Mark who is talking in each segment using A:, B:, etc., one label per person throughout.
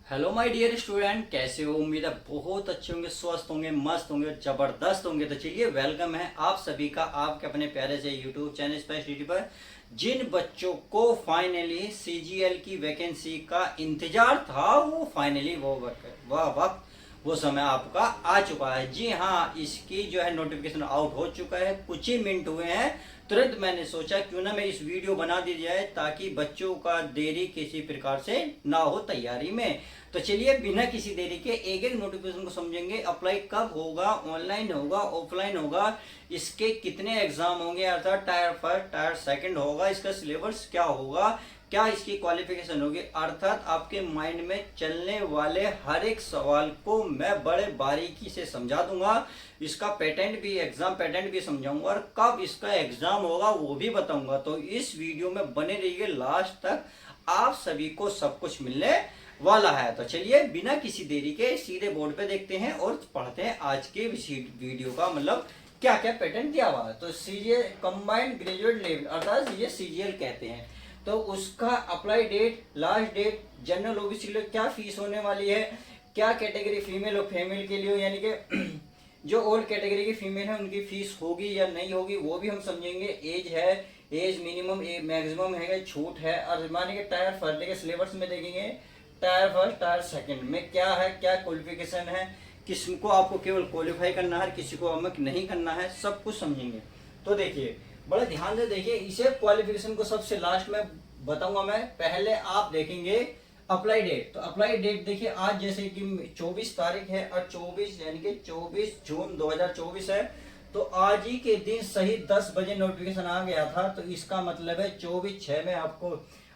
A: Hello my dear student, कैसे हो? उम्मीद है बहुत अच्छे होंगे, स्वस्थ होंगे, मस्त होंगे, जबरदस्त होंगे। तो चलिए, वेलकम है आप सभी का आपके अपने प्यारे से यूट्यूब चैनल स्पेस डी पर। जिन बच्चों को फाइनली सीजीएल की वैकेंसी का इंतजार था, वो फाइनली वह वक्त वो समय आपका आ चुका है। जी हाँ, इसकी जो है नोटिफिकेशन आउट हो चुका है, कुछ ही मिनट हुए हैं। तुरंत मैंने सोचा क्यों ना मैं इस वीडियो बना दी जाए, ताकि बच्चों का देरी किसी प्रकार से ना हो तैयारी में। तो चलिए, बिना किसी देरी के एक एक नोटिफिकेशन को समझेंगे। अप्लाई कब होगा, ऑनलाइन होगा, ऑफलाइन होगा, इसके कितने एग्जाम होंगे, अर्थात टायर फर्स्ट टायर सेकंड होगा, इसका सिलेबस क्या होगा, क्या इसकी क्वालिफिकेशन होगी, अर्थात आपके माइंड में चलने वाले हर एक सवाल को मैं बड़े बारीकी से समझा दूंगा। इसका पैटर्न भी, एग्जाम पैटर्न भी समझाऊंगा, और कब इसका एग्जाम होगा वो भी बताऊंगा। तो इस वीडियो में बने रहिए लास्ट तक, आप सभी को सब कुछ मिलने वाला है। तो चलिए, बिना किसी देरी के सीधे बोर्ड पे देखते हैं और पढ़ते हैं आज के वीडियो का मतलब क्या क्या पैटर्न दिया हुआ है। तो सीजीएल कंबाइंड ग्रेजुएट लेवल, अर्थात ये सीजीएल कहते हैं। तो उसका apply date, last date, general OBC के लिए क्या फीस होने वाली है, क्या कैटेगरी फीमेल और फीमेल के लिए, यानी कि जो ओल्ड कैटेगरी की फीमेल है उनकी फीस होगी या नहीं होगी वो भी हम समझेंगे। एज है, एज मिनिमम मैक्सिमम है, छूट है। और मानिए कि टायर फर्स्ट के सिलेबस में देखेंगे टायर फर्स्ट टायर सेकंड में क्या है, क्या क्वालिफिकेशन है, किसको आपको केवल क्वालिफाई करना है, किसी को अमक नहीं करना है, सब कुछ समझेंगे। तो देखिए, बड़ा ध्यान से देखिए, इसे क्वालिफिकेशन को सबसे लास्ट में बताऊंगा मैं। पहले आप देखेंगे अप्लाई डेट। तो अप्लाई डेट देखिए, आज जैसे कि 24 तारीख है और 24 यानी कि 24 जून 2024 है। तो आज ही के दिन सही 10 बजे नोटिफिकेशन आ गया था। तो इसका मतलब है 24/6 में आपको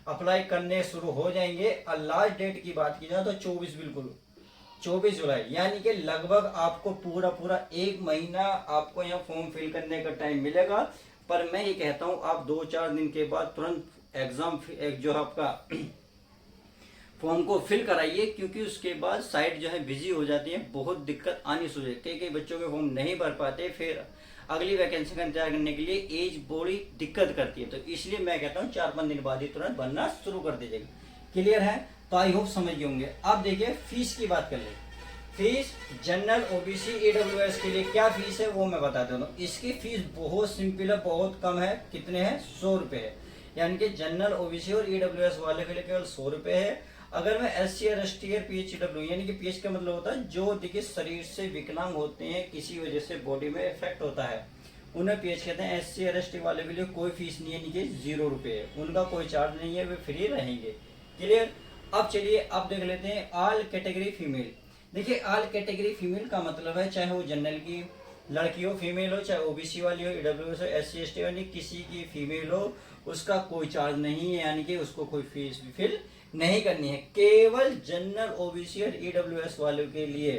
A: अप्लाई करने शुरू हो जाएंगे। और लास्ट डेट की बात की जाए तो 24, बिल्कुल 24 जुलाई, यानी कि लगभग आपको पूरा पूरा एक महीना आपको यहाँ फॉर्म फिल करने का टाइम मिलेगा। पर मैं ये कहता हूँ, आप 2-4 दिन के बाद तुरंत एग्जाम जो आपका फॉर्म को फिल कराइए, क्योंकि उसके बाद साइट जो है बिजी हो जाती है, बहुत दिक्कत आनी शुरू होती है। कई बच्चों के फॉर्म नहीं भर पाते, फिर अगली वैकेंसी का इंतजार करने के लिए एज बड़ी दिक्कत करती है। तो इसलिए मैं कहता हूँ 4-5 दिन बाद ही तुरंत भरना शुरू कर दीजिएगा। क्लियर है? तो आई होप समझ गए होंगे। अब देखिए, फीस की बात कर ले। फीस जनरल ओबीसी ईडब्ल्यूएस के लिए क्या फीस है वो मैं बता देता हूँ। इसकी फीस बहुत सिंपल है, बहुत कम है। कितने हैं? 100 रुपये है। यानी कि जनरल ओबीसी और ईडब्ल्यूएस वाले के लिए केवल 100 रुपये है। अगर मैं SC और ST और PHW, यानी कि PH का मतलब होता है जो देखिए शरीर से विकलांग होते हैं, किसी वजह से बॉडी में इफेक्ट होता है, उन्हें PH कहते हैं। SC और ST वाले के लिए कोई फीस नहीं है, नीचे 0 रुपये है, उनका कोई चार्ज नहीं है, वे फ्री रहेंगे। क्लियर? अब चलिए, अब देख लेते हैं ऑल कैटेगरी फीमेल। देखिए, ऑल कैटेगरी फीमेल का मतलब है चाहे वो जनरल की लड़की हो, फीमेल हो, चाहे ओबीसी वाली हो, ईडब्ल्यूएस हो, SC ST, यानी किसी की फीमेल हो, उसका कोई चार्ज नहीं है, यानी कि उसको कोई फीस भी फिल नहीं करनी है। केवल जनरल ओबीसी और ईडब्ल्यूएस वालों के लिए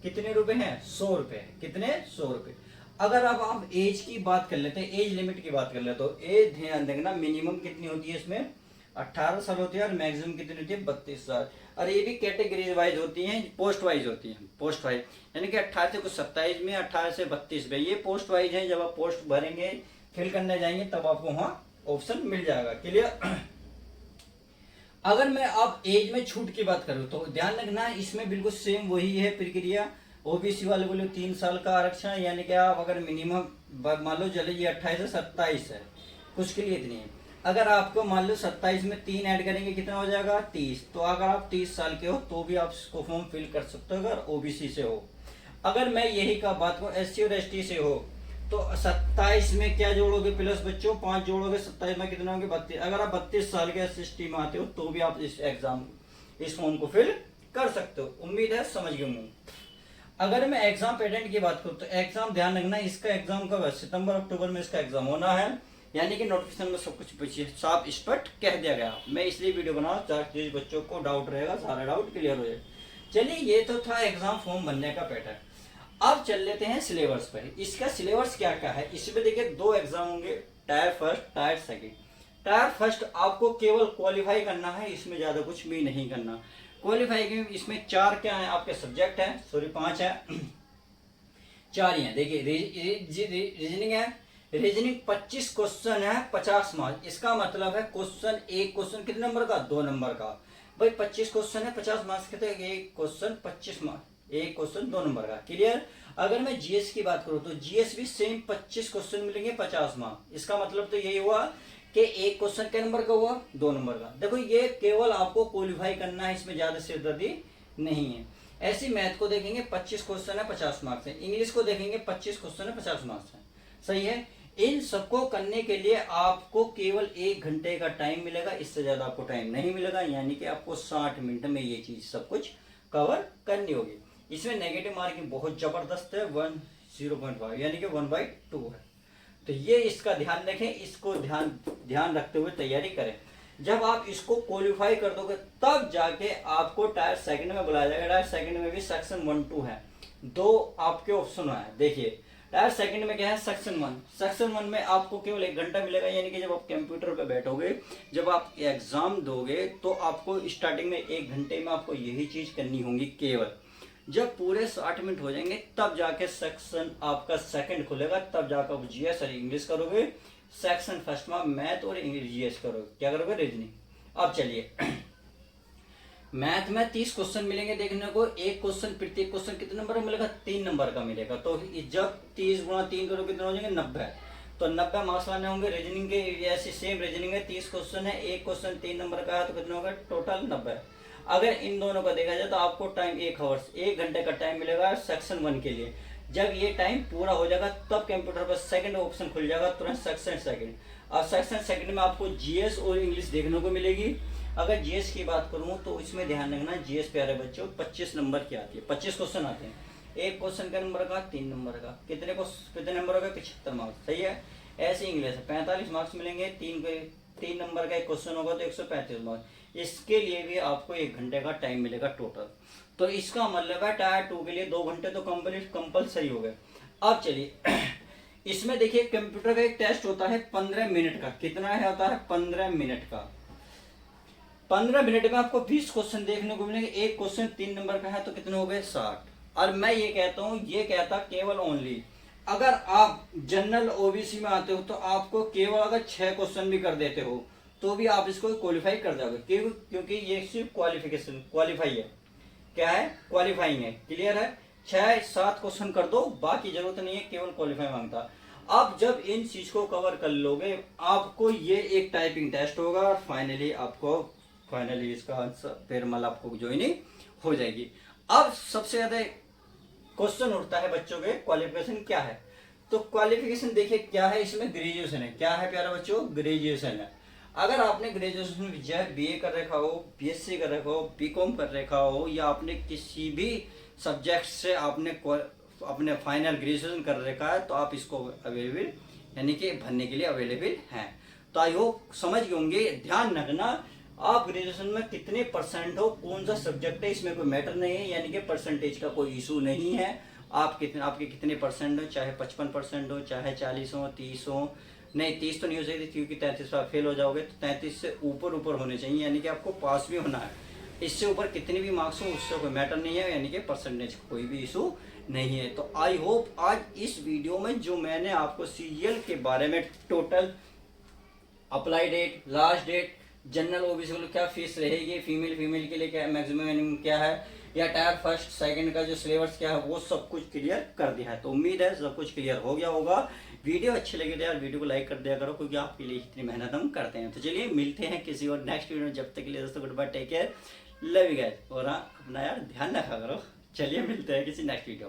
A: कितने रुपए हैं? 100 रुपए। कितने? 100 रुपए। अगर अब आप एज की बात कर लेते हैं, एज लिमिट की बात कर लेते तो एज ध्यान देखना, मिनिमम कितनी होती है इसमें? 18 साल होती है, और मैक्सिमम कितनी होती है? 32 साल। और ये भी कैटेगरीज वाइज होती हैं, पोस्ट वाइज होती हैं। पोस्ट वाइज यानी कि 18 से कुछ 27 में, 18 से 32 में, ये पोस्ट वाइज है। जब आप पोस्ट भरेंगे, फिल करने जाएंगे, तब आपको वहां ऑप्शन मिल जाएगा। क्लियर? अगर मैं अब एज में छूट की बात करूं तो ध्यान रखना, इसमें बिल्कुल सेम वही है प्रक्रिया। ओबीसी वाले को 3 साल का आरक्षण, यानी कि आप अगर मिनिमम मान लो, चले ये 28 से 27 है, कुछ के लिए इतनी है। अगर आपको मान लो 27 में 3 ऐड करेंगे, कितना हो जाएगा? 30। तो अगर आप 30 साल के हो तो भी आप इसको फॉर्म फिल कर सकते हो, अगर ओबीसी से हो। अगर मैं यही का बात करूं SC और ST से हो, तो 27 में क्या जोड़ोगे प्लस बच्चों? 5 जोड़ोगे, 27 में कितना होंगे? 32। अगर आप 32 साल के SC में आते हो तो भी आप इस फॉर्म को फिल कर सकते हो। उम्मीद है समझ गए होंगे। अगर मैं एग्जाम पैटर्न की बात करूं तो एग्जाम ध्यान रखना, इसका एग्जाम कब है? सितंबर अक्टूबर में इसका एग्जाम होना है। यानी कि नोटिफिकेशन में सब कुछ साफ स्पष्ट कह दिया गया। मैं इसलिए वीडियो बना ताकि बच्चों को डाउट रहेगा, सारा डाउट क्लियर हो जाए। चलिए, ये तो था एग्जाम फॉर्म बनने का पैटर्न। अब चल लेते हैं सिलेबस पर। इसका सिलेबस क्या क्या है? इसमें देखिए 2 एग्जाम होंगे, tyre first tier second. Tyre first आपको केवल क्वालिफाई करना है, इसमें ज्यादा कुछ भी नहीं करना। क्वालिफाई के इसमें 4 क्या है आपके सब्जेक्ट है, सॉरी 5 है, 4 ही है। देखिए, रीजनिंग है। रीजनिंग 25 क्वेश्चन है, 50 मार्क्स। इसका मतलब है क्वेश्चन, एक क्वेश्चन कितने नंबर का? 2 नंबर का। भाई 25 क्वेश्चन है, 50 मार्क्स के, तो एक क्वेश्चन 25 मार्क्स, एक क्वेश्चन 2 नंबर का। क्लियर। अगर मैं जीएस की बात करूं तो जीएस भी सेम 25 क्वेश्चन मिलेंगे 50 मार्क्स। इसका मतलब तो यही हुआ कि एक क्वेश्चन के नंबर का हुआ, 2 नंबर का। देखो ये केवल आपको क्वालिफाई करना है, इसमें ज्यादा सिरदर्दी नहीं है। ऐसी मैथ को देखेंगे 25 क्वेश्चन है 50 मार्क्स है, इंग्लिश को देखेंगे 25 क्वेश्चन है 50 मार्क्स है। सही है। इन सबको करने के लिए आपको केवल 1 घंटे का टाइम मिलेगा, इससे ज्यादा आपको टाइम नहीं मिलेगा। यानी कि आपको 60 मिनट में ये चीज सब कुछ कवर करनी होगी। इसमें नेगेटिव मार्किंग बहुत जबरदस्त है, 0.5 यानी कि 1/2 है। तो ये इसका ध्यान रखें, इसको ध्यान रखते हुए तैयारी करें। जब आप इसको क्वालिफाई कर दोगे तब जाके आपको टायर सेकंड में बुलाया जाएगा। टायर सेकंड में भी सेक्शन 1-2 है, 2 आपके ऑप्शन है। देखिए टायर सेकंड में क्या है, सेक्शन 1। सेक्शन 1 में आपको केवल 1 घंटा मिलेगा। यानी कि जब आप कंप्यूटर पे बैठोगे, जब आप एग्जाम दोगे, तो आपको स्टार्टिंग में 1 घंटे में आपको यही चीज करनी होगी केवल। जब पूरे 60 मिनट हो जाएंगे तब जाके सेक्शन आपका सेकंड खुलेगा, तब जाकर आप जीएस और इंग्लिश करोगे। सेक्शन फर्स्ट में मैथ और इंग्लिश जीएस करोगे, क्या करोगे, रीजनिंग। अब चलिए मैथ में 30 क्वेश्चन मिलेंगे देखने को। एक क्वेश्चन, प्रत्येक क्वेश्चन कितने नंबर का मिलेगा, 3 नंबर का मिलेगा। तो जब 30 गुणा 3 करो कितने हो जाएंगे, 90। तो 90 मार्क्स लाने होंगे। रीजनिंग के ऐसी सेम रीजनिंग है, 30 क्वेश्चन है, एक क्वेश्चन 3 नंबर का है, तो कितना होगा टोटल 90। अगर इन दोनों का देखा जाए तो आपको टाइम 1 घंटे का टाइम मिलेगा सेक्शन 1 के लिए। जब ये टाइम पूरा हो जाएगा तब कंप्यूटर पर सेकंड ऑप्शन खुल जाएगा तुरंत, सेक्शन सेकंड। और सेक्शन सेकंड में आपको जीएस और इंग्लिश देखने को मिलेगी। अगर जीएस की बात करूं तो इसमें ध्यान रखना, जीएस प्यारे बच्चों 25 नंबर की आती है, 25 क्वेश्चन आते हैं। एक क्वेश्चन का नंबर का, 3 नंबर का, कितने नंबर हो गए, 75 मार्क्स। सही है। ऐसे इंग्लिश 45 मार्क्स मिलेंगे, 3 नंबर का एक क्वेश्चन होगा तो 135 मार्क्स। इसके लिए भी आपको 1 घंटे का टाइम मिलेगा टोटल। तो इसका मतलब है टायर 2 के लिए 2 घंटे तो कंपलसरी हो गए। अब चलिए इसमें देखिए कंप्यूटर का एक टेस्ट होता है 15 मिनट का। कितना है होता है, 15 मिनट का। 15 मिनट में आपको 20 क्वेश्चन देखने को मिलेंगे। एक क्वेश्चन 3 नंबर का है तो कितने हो गए, 60। और मैं ये कहता हूं, ये कहता केवल ओनली अगर आप जनरल ओबीसी में आते हो तो आपको केवल अगर 6 क्वेश्चन भी कर देते हो तो भी आप इसको क्वालिफाई कर जाओगे। क्योंकि ये सिर्फ क्वालिफाई है। क्या है, क्वालिफाइंग है। क्लियर है। 6-7 क्वेश्चन कर दो, बाकी जरूरत नहीं है, केवल क्वालिफाई मांगता। अब जब इन चीज को कवर कर लोगे, आपको ये एक टाइपिंग टेस्ट होगा और फाइनली इसका आंसर फिर मतलब आपको ज्वाइनिंग हो जाएगी। अब सबसे ज्यादा क्वेश्चन उठता है बच्चों के, क्वालिफिकेशन क्या है। तो क्वालिफिकेशन देखिए क्या है, इसमें ग्रेजुएशन है। क्या है प्यारे बच्चों, ग्रेजुएशन है। अगर आपने ग्रेजुएशन में चाहे बीए कर रखा हो, बीएससी कर रखा हो, बीकॉम कर रखा हो, या आपने किसी भी सब्जेक्ट से आपने अपने फाइनल ग्रेजुएशन कर रखा है, तो आप इसको अवेलेबल यानी कि भरने के लिए अवेलेबल हैं। तो आई होप समझ गए होंगे। ध्यान रखना, आप ग्रेजुएशन में कितने परसेंट हो, कौन सा सब्जेक्ट है, इसमें कोई मैटर नहीं है। यानी कि परसेंटेज का कोई इशू नहीं है। आपके कितने परसेंट हो, चाहे 55% हो, चाहे 40 हो, 30 हो। नहीं 30 तो नहीं हो सकती क्योंकि 33 पर फेल हो जाओगे। तो 33 से ऊपर होने चाहिए, यानी कि आपको पास भी होना है। इससे ऊपर कितने भी मार्क्स हो उससे कोई मैटर नहीं है, यानी कि परसेंटेज कोई भी इशू नहीं है। तो आई होप आज इस वीडियो में जो मैंने आपको सीरियल के बारे में total apply date, last date, general OBC के लिए क्या फीस रहेगी, फीमेल के लिए क्या मैक्सिमम क्या है, या टायर फर्स्ट सेकंड का जो सिलेबस क्या है, वो सब कुछ क्लियर कर दिया है। तो उम्मीद है सब कुछ क्लियर हो गया होगा। वीडियो अच्छी लगी तो यार वीडियो को लाइक कर दिया करो, क्योंकि आपके लिए इतनी मेहनत हम करते हैं। तो चलिए मिलते हैं किसी और नेक्स्ट वीडियो में। जब तक के लिए दोस्तों good bye, take care, love you guys. और अपना यार ध्यान रखा करो। चलिए मिलते हैं किसी नेक्स्ट वीडियो।